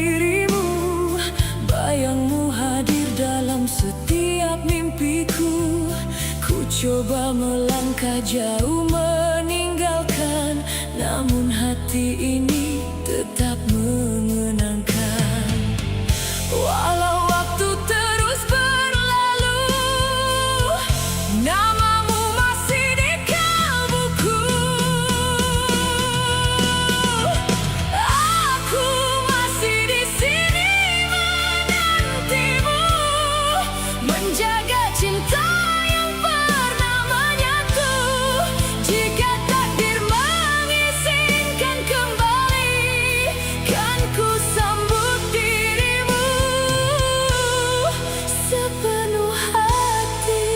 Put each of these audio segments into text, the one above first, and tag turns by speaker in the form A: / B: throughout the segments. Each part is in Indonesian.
A: dirimu. Bayangmu hadir dalam setiap mimpiku. Ku coba melangkah jauh meninggalkan, namun hati ini tetap mengenangkan. Walau waktu terus berlalu, namamu masih di kalbuku. Aku masih di sini menantimu, menjaga cinta yang pernah menyatu. Jika takdir mengizinkan kembali, kan ku sambut dirimu sepenuh hati.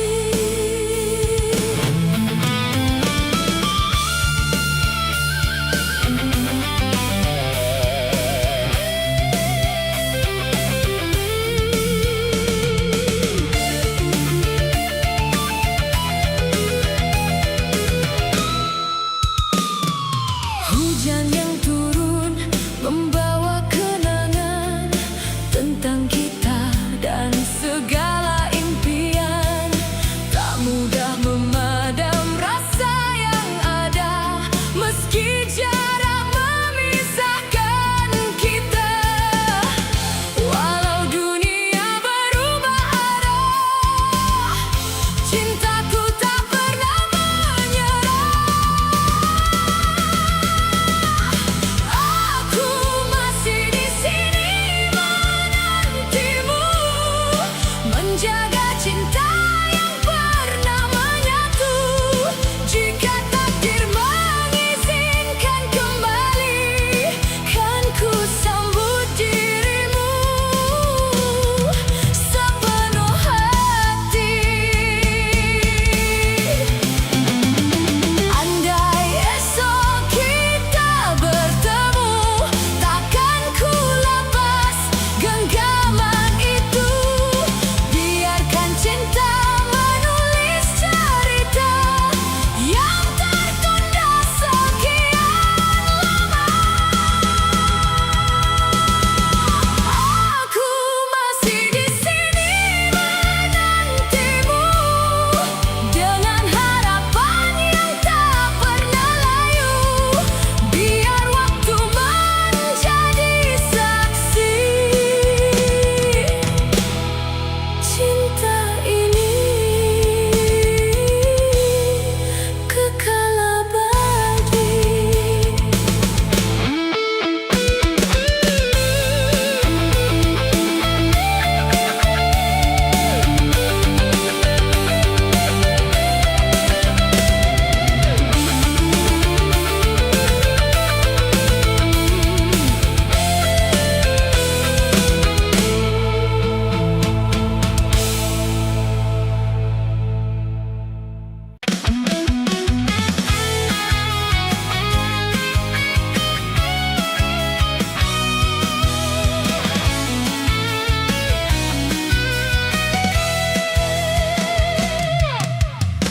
A: Hujan yang turun membawa kenangan tentang kita dan segala impian. Tak mudah memadam rasa yang ada, meski jarak memisahkan kita. Walau dunia berubah arah, cintaku tak pernah menyerah. Aku masih di sini menantimu, menjaga cinta yang pernah menyatu. Jika takdir mengizinkan kembali, kan ku sambut dirimu sepenuh hati. Andai esok kita bertemu, takkan ku lepas genggaman itu. Biarkan cinta menulis cerita yang tertunda sekian lama. Aku masih di sini menantimu, dengan harapan yang tak pernah layu. Biar waktu menjadi saksi, cinta ini kekal abadi.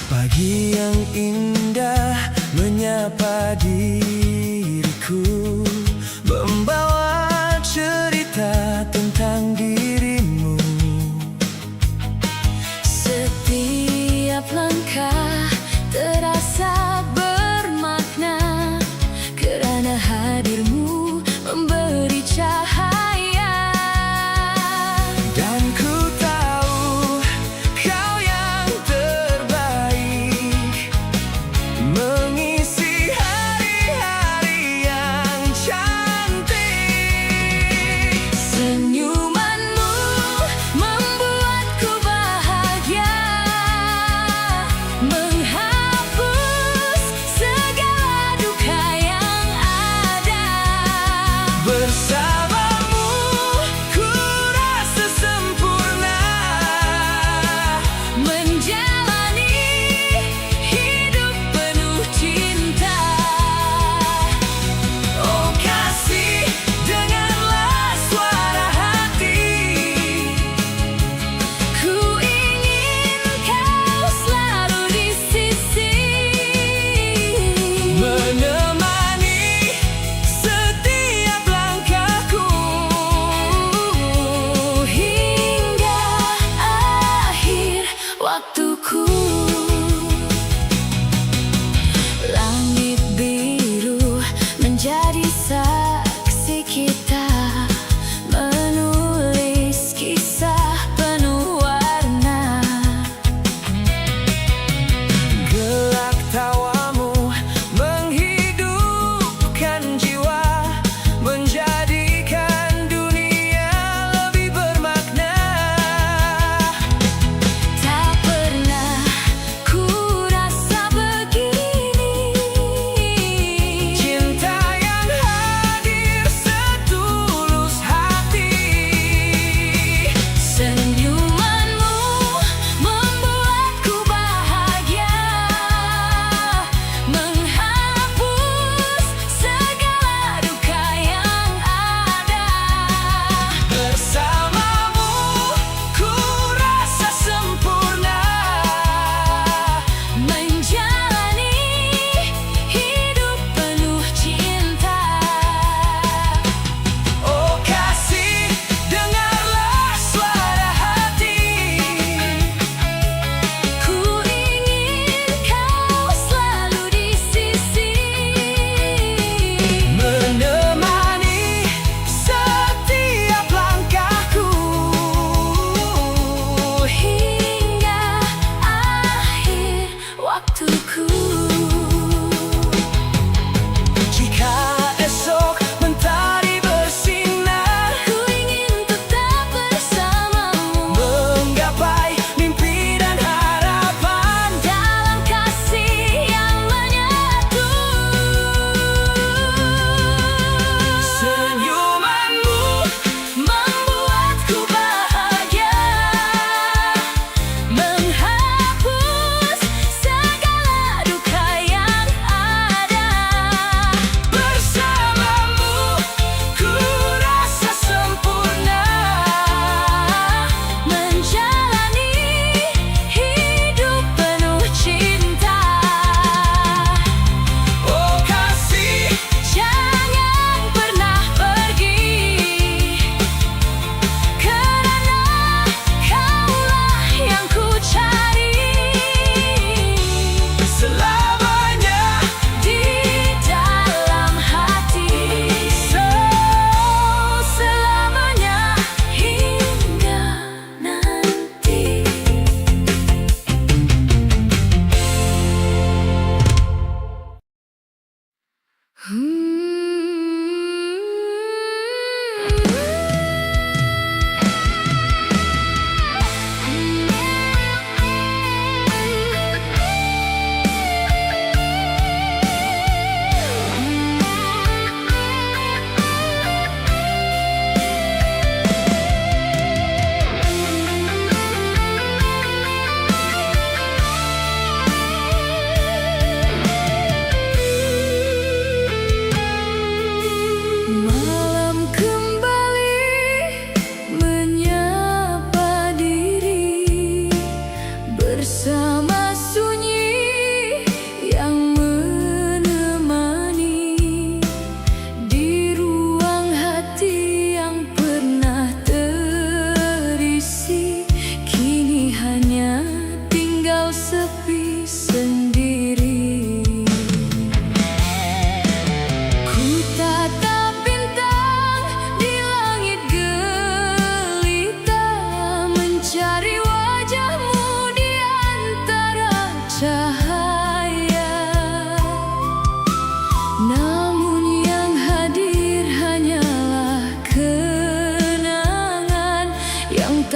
A: Pagi yang indah menyapa diriku, membawa cerita tentang dirimu. Setiap langkah terasa bermakna, kerana hadirmu memberi cahaya. Dan ku tahu kau yang terbaik, mengisi hari-hari yang cantik. Senyumanmu membuatku bahagia, menghapus segala duka yang ada. Bersamamu ku rasa sempurna, menjalani hidup penuh cinta. Oh kasih, dengarlah suara hati.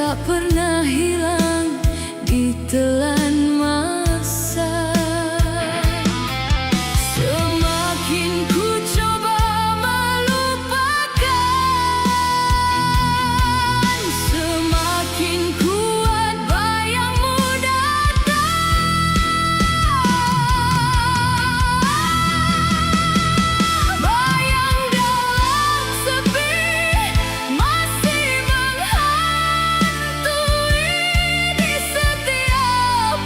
A: tak pernah hilang ditelan masa. Semakin ku coba melupakan, semakin kuat bayangmu datang. Bayang dalam sepi masih menghantui di setiap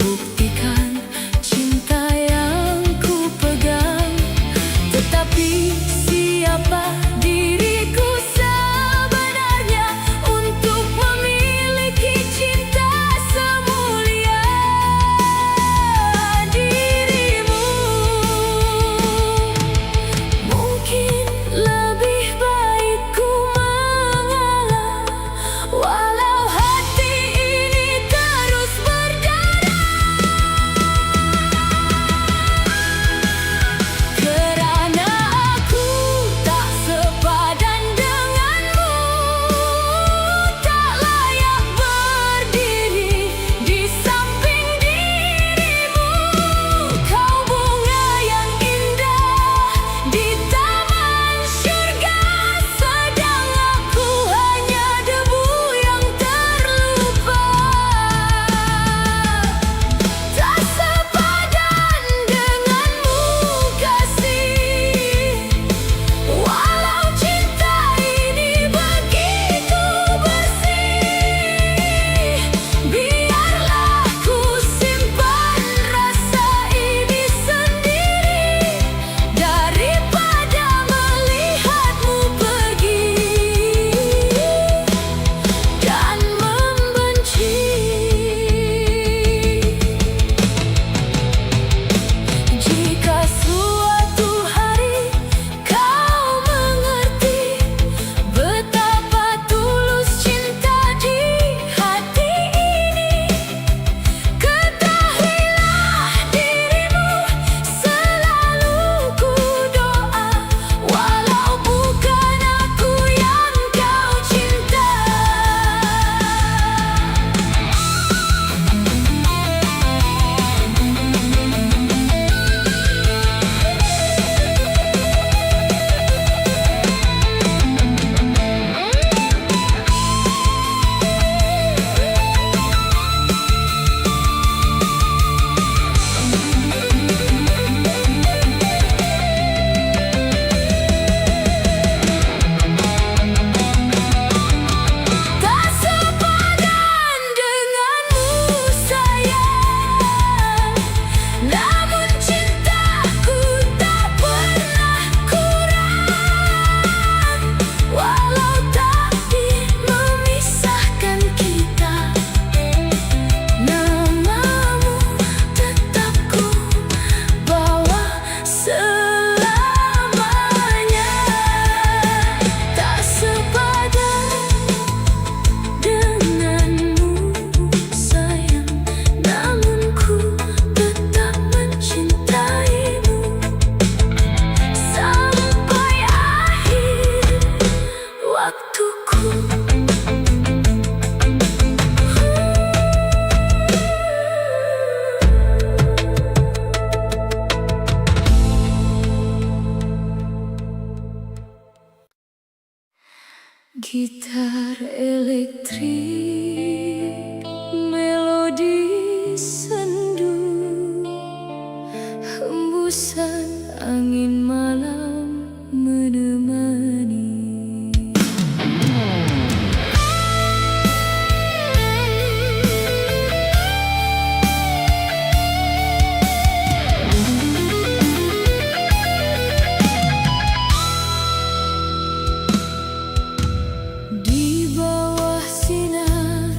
A: buktikan cinta yang ku pegang. Tetapi siapa diriku sebenarnya untuk memiliki cinta semulia dirimu? Mungkin lebih baik ku mengalah, walau hati ini terus berdarah. Kerana aku tak sepadan denganmu, tak layak berdiri di samping dirimu. Kau bunga yang indah di taman syurga, sedang aku hanya debu yang terlupa. Tak sepadan denganmu kasih, walau cinta ini begitu bersih. Biarlah ku simpan rasa ini sendiri, daripada melihatmu pergi dan membenci. Jika suatu hari kau mengerti betapa tulus cinta di hati ini, ketahuilah dirimu selalu ku doa, walau bukan aku yang kau cinta. Tak sepadan denganmu sayang, namun cintaku tak pernah kurang. Walau takdir memisahkan kita, namamu tetap ku bawa selamanya. Tak sepadan denganmu sayang, namun ku tetap mencintaimu sampai akhir waktuku. Gitar elektrik, melodi sendu, hembusan angin malam menemani. Di bawah sinar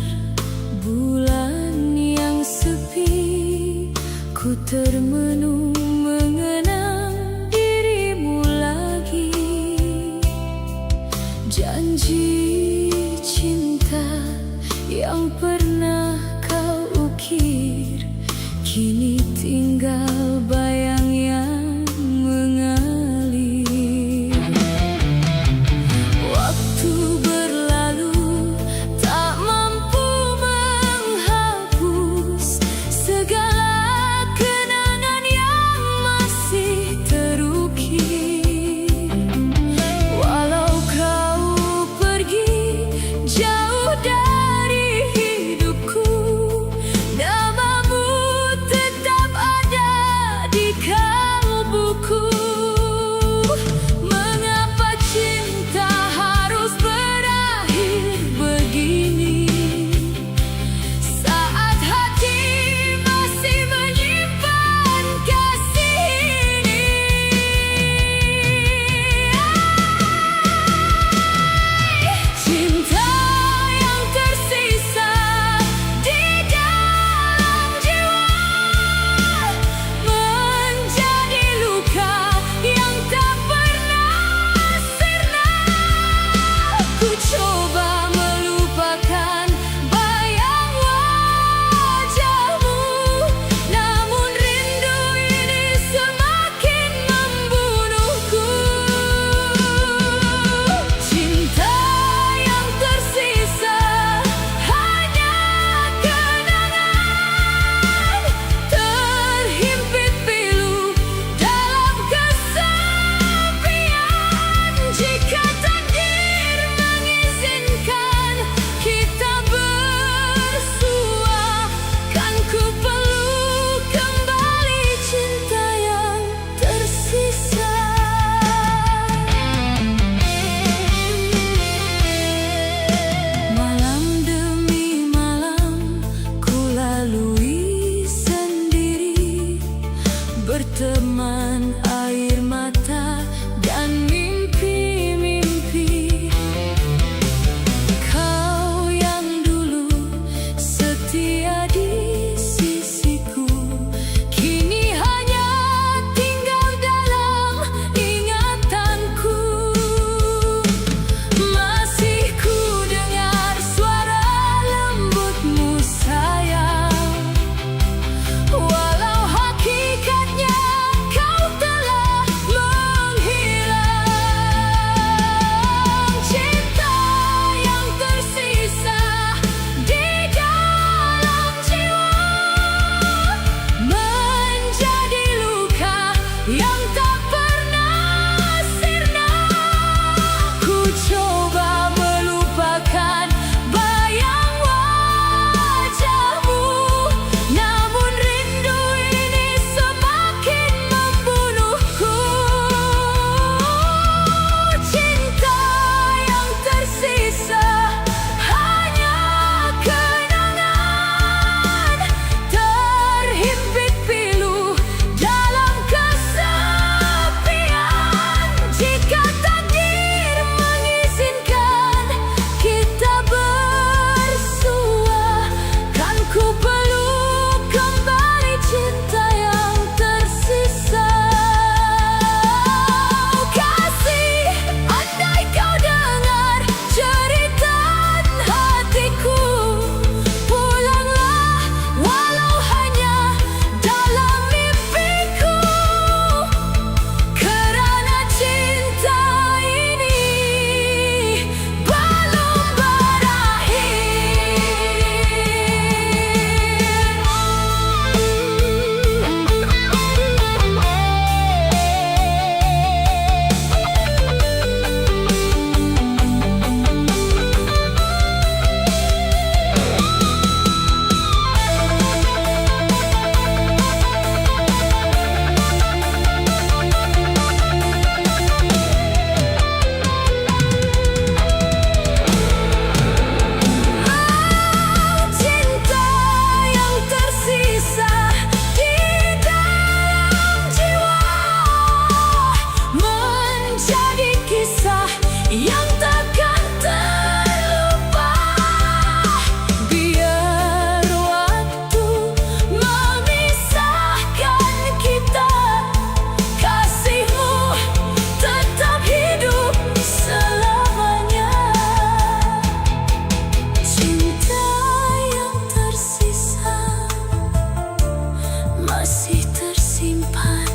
A: bulan yang sepi, ku termenung mengenang dirimu lagi. Janji cinta yang pernah kau ukir, kini tinggal bayang yang mengalir. Waktu berlalu tak mampu menghapus segala kenangan yang masih terukir. Walau kau pergi jauh dari hidupku, namamu tetap ada di berteman air mata dan mimpi-mimpi. Kau yang dulu setia di sisiku, kini hanya tinggal dalam ingatanku. Masih ku dengar suara lembutmu sayang, walau hakikatnya kau telah menghilang. Cinta yang tersisa di dalam jiwa menjadi luka yang tak pernah sirna. Ku coba melupakan bayang wajahmu, namun rindu ini semakin membunuhku. Cinta yang tersisa hanya kenangan terhimpit pilu dalam kesepian. Jika takdir mengizinkan kita bersua, kan ku peluk kembali cinta yang tersisa. Kasih, andai kau dengar cerita hatiku, pulanglah walau hanya dalam mimpiku, kerana cinta ini belum cinta yang tersisa di dalam jiwa menjadi kisah yang takkan terlupa. Biar waktu memisahkan kita, kasihmu tetap hidup selamanya. Cinta yang tersisa masih tersimpan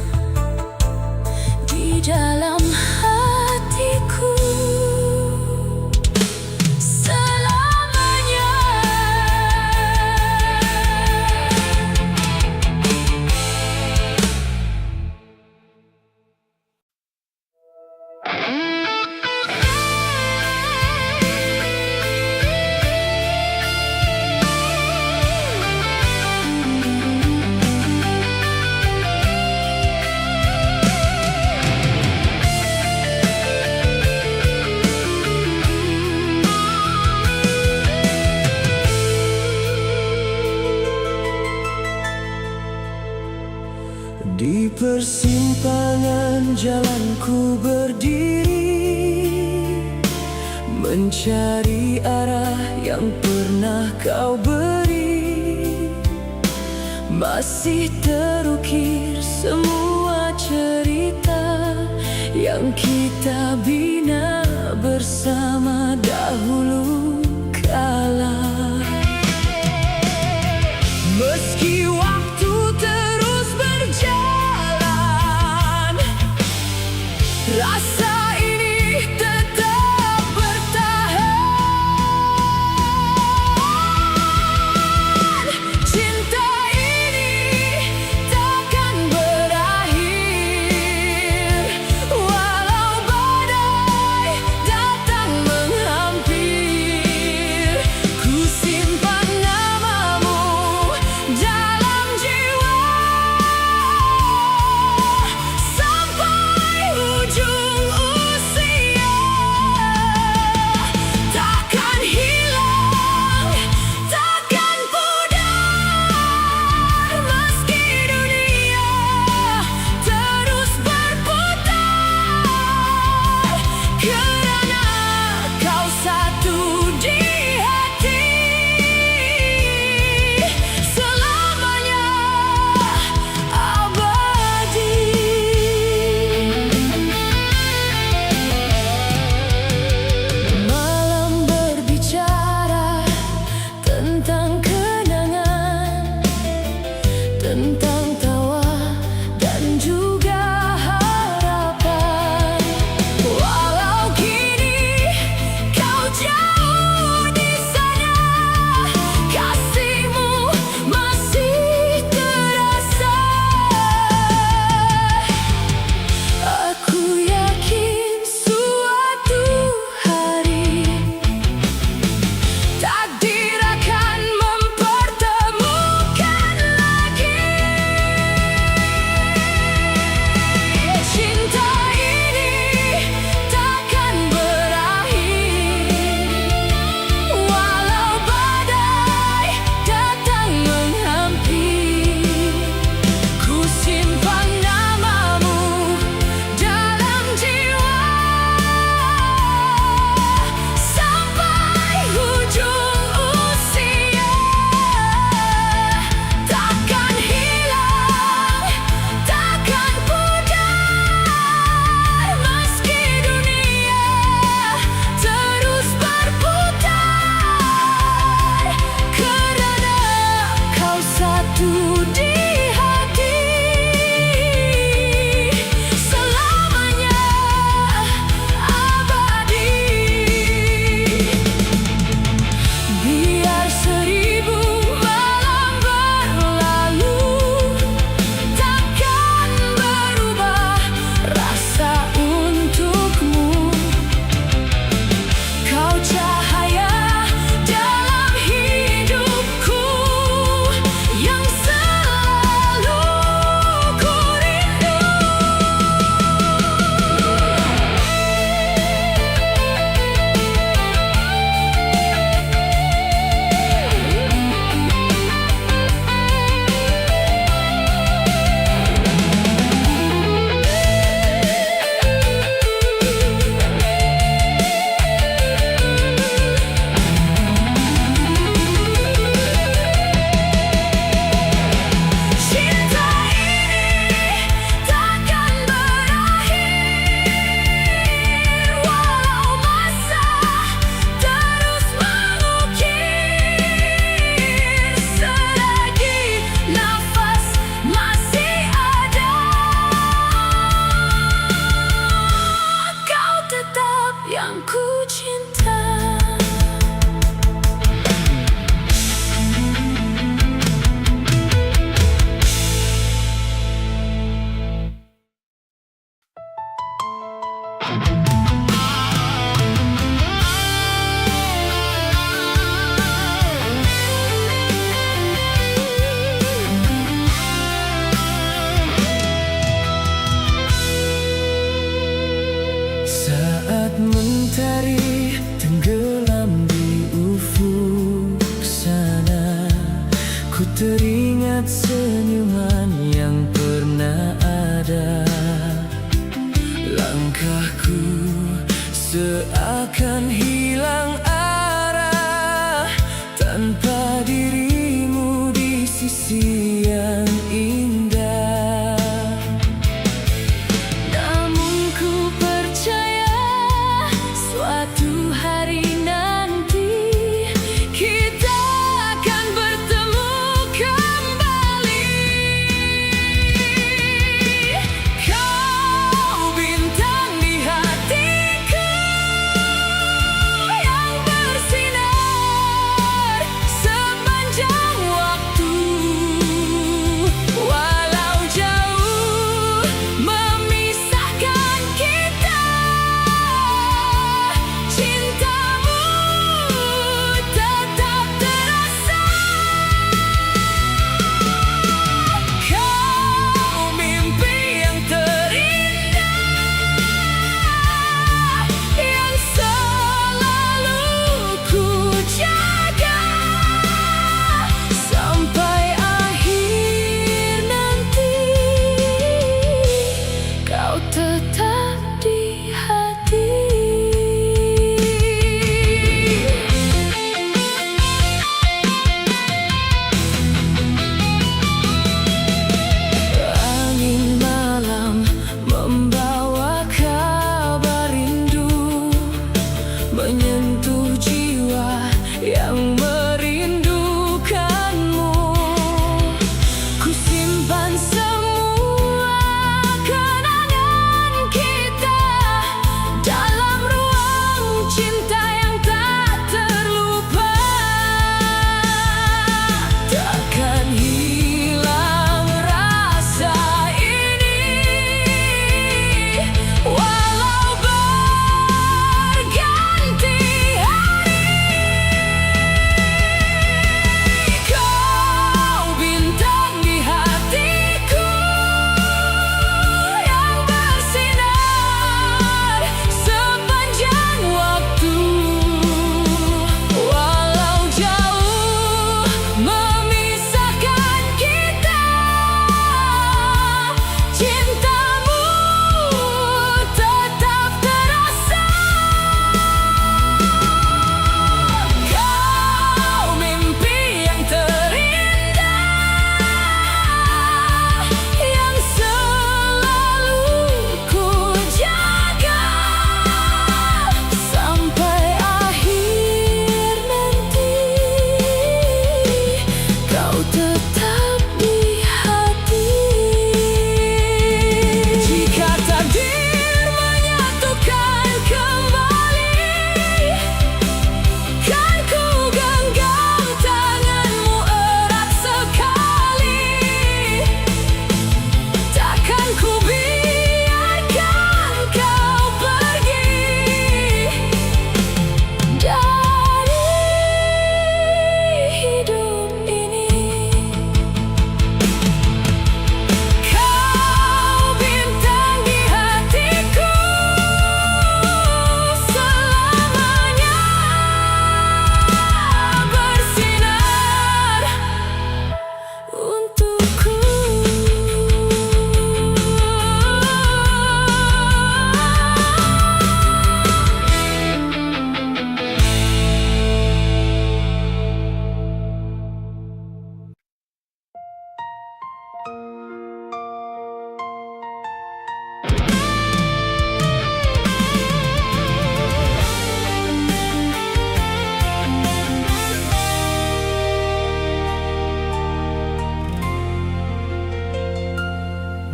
A: di dalam hatiku selamanya. Di persimpangan jalanku berdiri, mencari arah yang pernah kau beri. Masih terukir semua cerita yang kita bina bersama dahulu kala. Meski waktu terus berjalan, rasa ini tetap bertahan. Cinta ini takkan berakhir, walau badai datang menghampiri.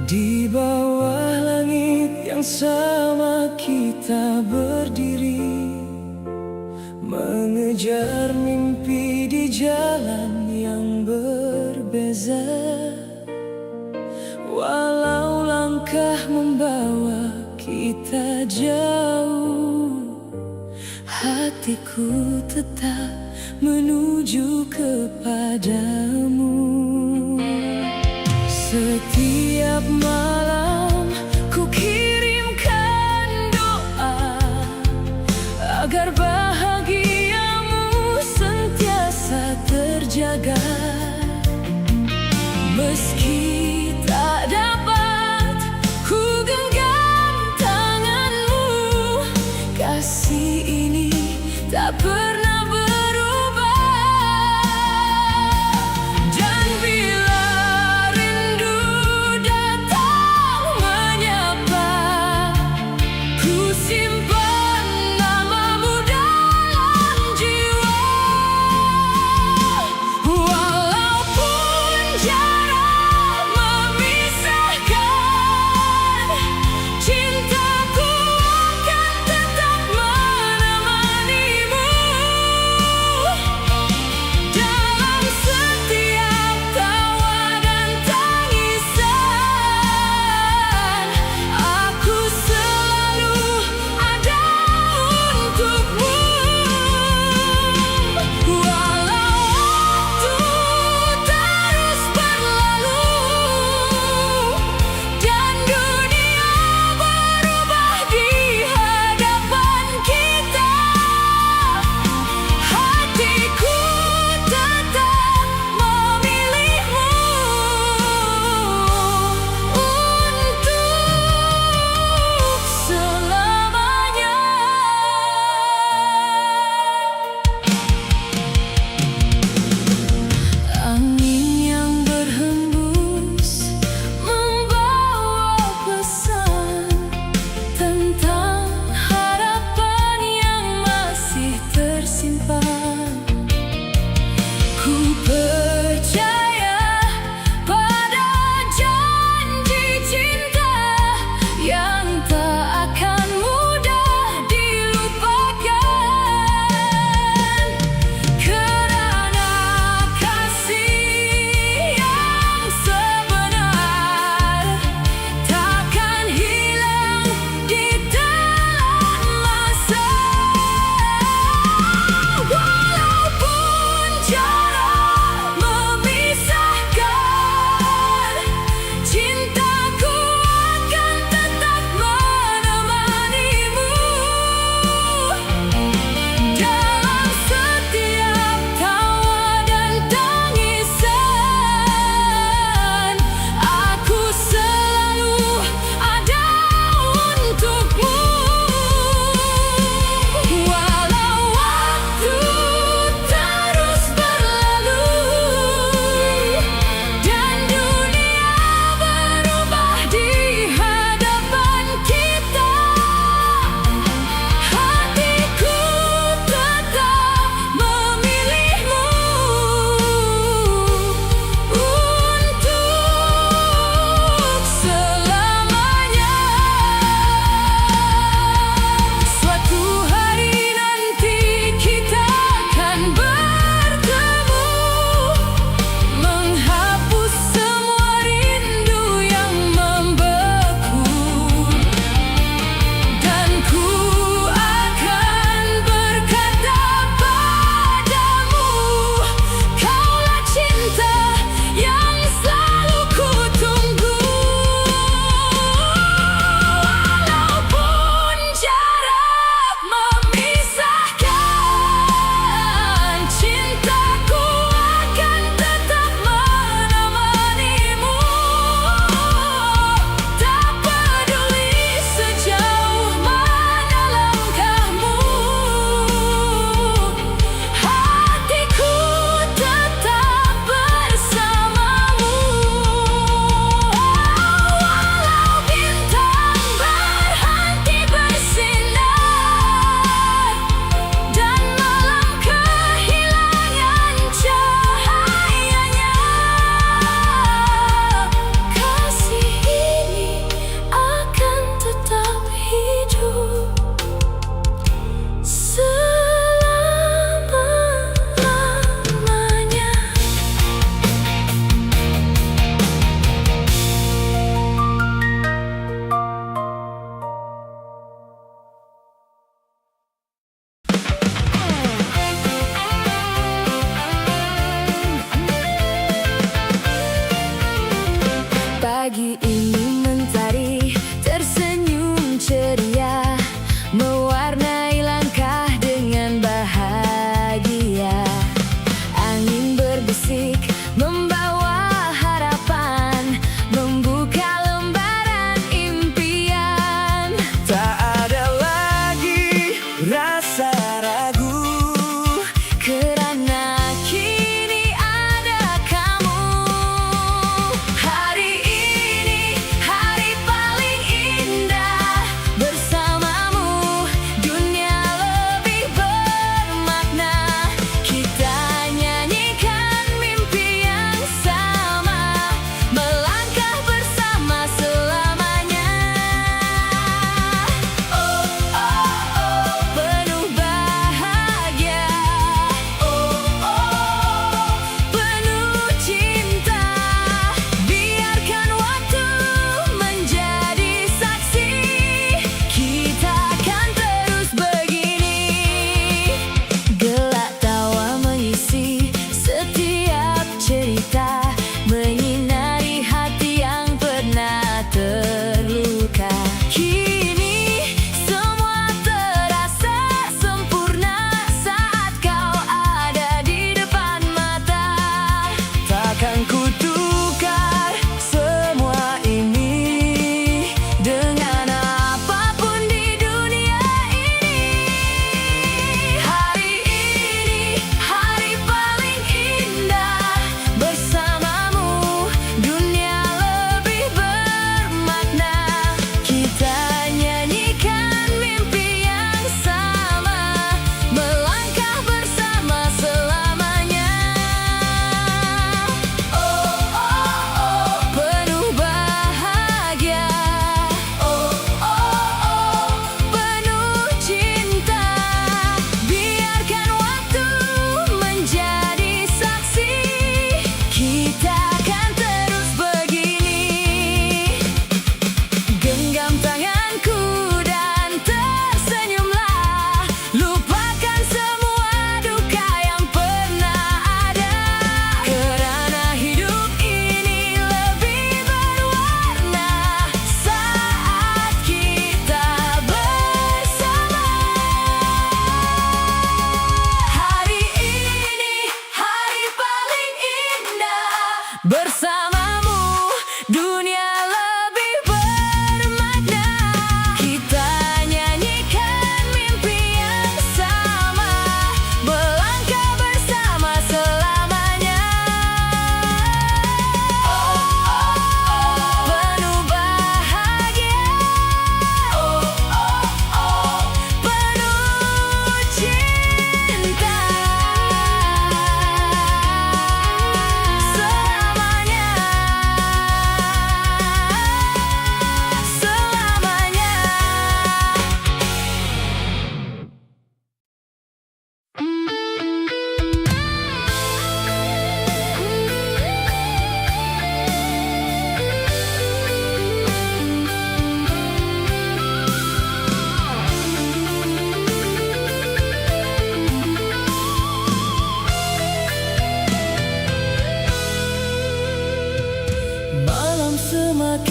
A: Di bawah langit yang sama kita berdiri, mengejar mimpi di jalan yang berbeza. Walau langkah membawa kita jauh, hatiku tetap menuju kepadamu. Setiap malam ku kirimkan doa agar bahagiamu sentiasa terjaga. Meski tak dapat ku genggam tanganmu, kasih ini tak pernah berubah. Dan bila rindu datang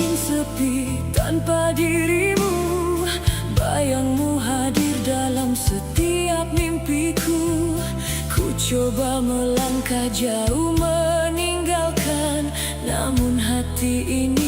A: ingin sepi tanpa dirimu. Bayangmu hadir dalam setiap mimpiku. Ku coba melangkah jauh meninggalkan, namun hati ini